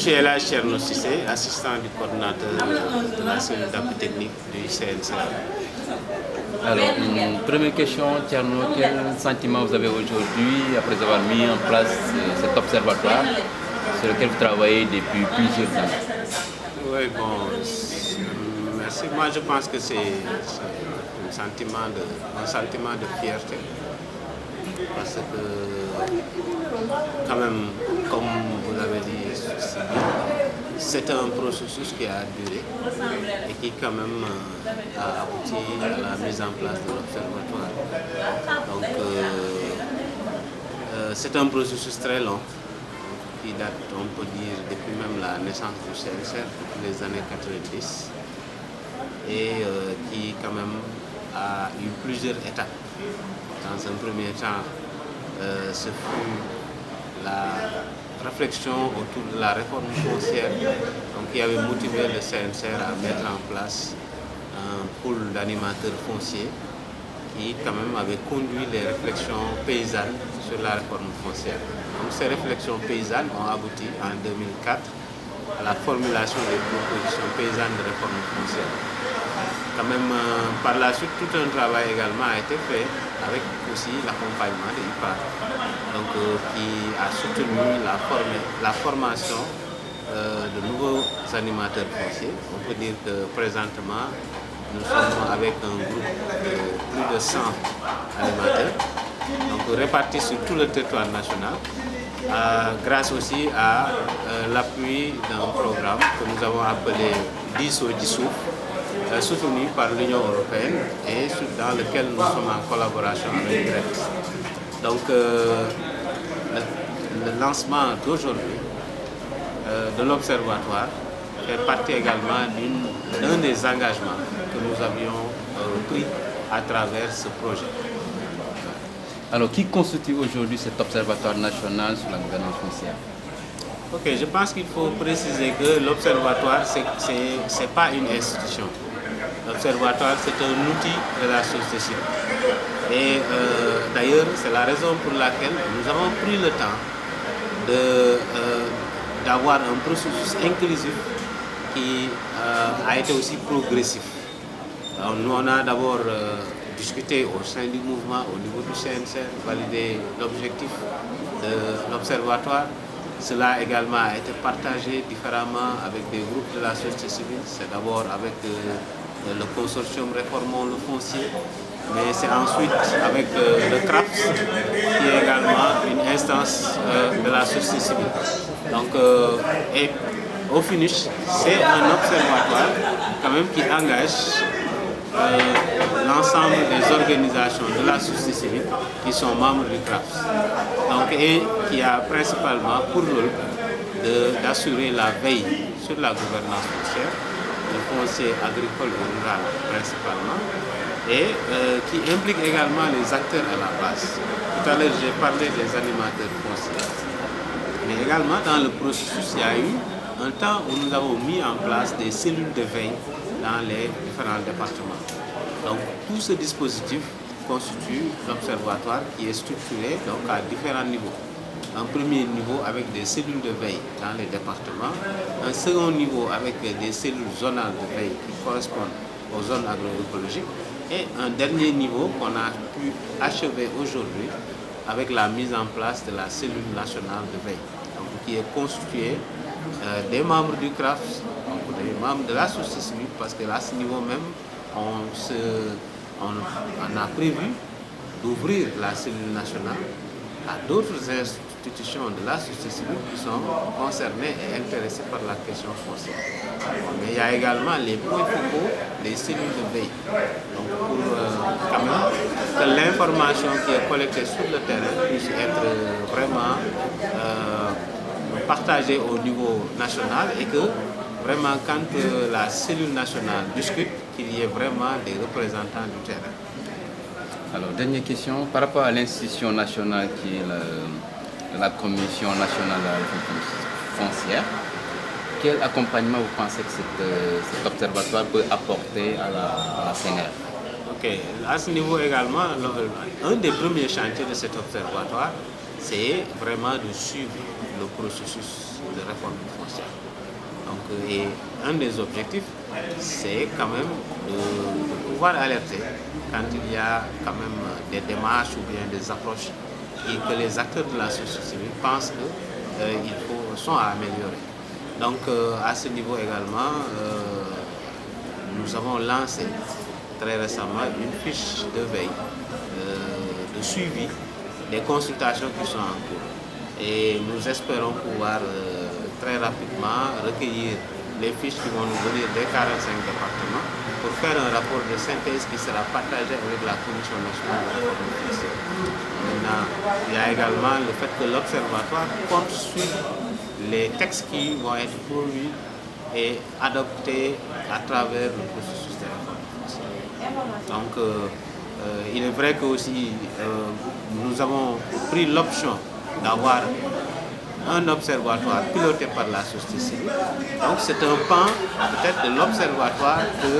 suis Ella Cherno Cissé, assistant du coordinateur de la cellule d'appui technique du CNCR. Alors, première question, Tcherno, quel sentiment vous avez aujourd'hui après avoir mis en place cet observatoire sur lequel vous travaillez depuis plusieurs années? Oui, bon, merci. Moi, je pense que c'est un sentiment de fierté. Parce que, quand même, comme vous l'avez dit, c'est un processus qui a duré et qui, quand même, a abouti à la mise en place de l'observatoire. Donc, c'est un processus très long qui date, on peut dire, depuis même la naissance du CNCR, depuis les années 90, et qui, quand même, a eu plusieurs étapes. Dans un premier temps, ce fut la réflexion autour de la réforme foncière, donc qui avait motivé le CNCR à mettre en place un pool d'animateurs fonciers qui, quand même, avait conduit les réflexions paysannes sur la réforme foncière. Donc ces réflexions paysannes ont abouti en 2004 à la formulation des propositions paysannes de réforme foncière. Quand même, par la suite, tout un travail également a été fait avec aussi l'accompagnement de l'IPAR, donc qui a soutenu la formation de nouveaux animateurs fonciers. On peut dire que présentement, nous sommes avec un groupe de plus de 100 animateurs, donc répartis sur tout le territoire national, grâce aussi à l'appui d'un programme que nous avons appelé DISO Dissouf, soutenu par l'Union européenne et dans lequel nous sommes en collaboration avec GRET. Donc le lancement d'aujourd'hui de l'Observatoire fait partie également d'un des engagements que nous avions pris à travers ce projet. Alors, qui constitue aujourd'hui cet Observatoire national sur la gouvernance foncière? Ok, je pense qu'il faut préciser que l'Observatoire, ce n'est pas une institution. L'Observatoire, c'est un outil de la société civile. Et d'ailleurs, c'est la raison pour laquelle nous avons pris le temps d'avoir un processus inclusif qui a été aussi progressif. Alors, nous, on a d'abord discuté au sein du mouvement, au niveau du CNCR, validé l'objectif de l'Observatoire. Cela également a été partagé différemment avec des groupes de la société civile. C'est d'abord avec le consortium Réformons le foncier, mais c'est ensuite avec le CRAPS, qui est également une instance de la société civile. Donc, et au finish, c'est un observatoire quand même qui engage l'ensemble des organisations de la société civile qui sont membres du CRAPS. Donc, et qui a principalement pour rôle d'assurer la veille sur la gouvernance foncière, le foncier agricole et rural principalement, et qui implique également les acteurs à la base. Tout à l'heure, j'ai parlé des animateurs fonciers. Mais également, dans le processus, il y a eu un temps où nous avons mis en place des cellules de veille dans les différents départements. Donc, tout ce dispositif constitue l'observatoire qui est structuré donc, à différents niveaux. Un premier niveau avec des cellules de veille dans les départements, un second niveau avec des cellules zonales de veille qui correspondent aux zones agroécologiques et un dernier niveau qu'on a pu achever aujourd'hui avec la mise en place de la cellule nationale de veille, donc, qui est constituée des membres du CRAFS, donc des membres de la société civile, parce que à ce niveau même, on a prévu d'ouvrir la cellule nationale à d'autres institutions de la société civile qui sont concernées et intéressées par la question foncière. Mais il y a également les points focaux des cellules de veille. Donc pour quand même que l'information qui est collectée sur le terrain puisse être vraiment partagée au niveau national et que vraiment quand la cellule nationale discute, qu'il y ait vraiment des représentants du terrain. Alors, dernière question, par rapport à l'institution nationale qui est la Commission nationale de la réforme foncière, quel accompagnement vous pensez que cet observatoire peut apporter à la CNR? Ok, à ce niveau également, un des premiers chantiers de cet observatoire, c'est vraiment de suivre le processus de réforme foncière. Donc, et un des objectifs, c'est quand même de pouvoir alerter quand il y a quand même des démarches ou bien des approches et que les acteurs de la société civile pensent qu'ils sont à améliorer. Donc à ce niveau également, nous avons lancé très récemment une fiche de veille, de suivi des consultations qui sont en cours. Et nous espérons pouvoir très rapidement recueillir les fiches qui vont nous venir des 45 départements pour faire un rapport de synthèse qui sera partagé avec la Commission nationale de la réforme foncière. Maintenant, il y a également le fait que l'Observatoire compte suivre les textes qui vont être produits et adoptés à travers le processus de réforme foncière. Donc, il est vrai que aussi nous avons pris l'option d'avoir un observatoire piloté par la société civile. Donc c'est un pan peut-être de l'observatoire que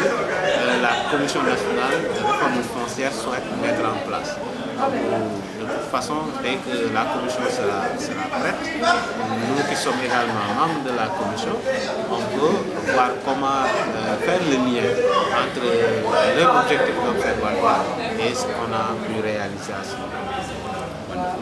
la Commission nationale de réforme foncière souhaite mettre en place. De toute façon, dès que la commission sera prête, nous qui sommes également membres de la commission, on peut voir comment faire le lien entre l'objectif de l'observatoire et ce qu'on a pu réaliser à ce moment.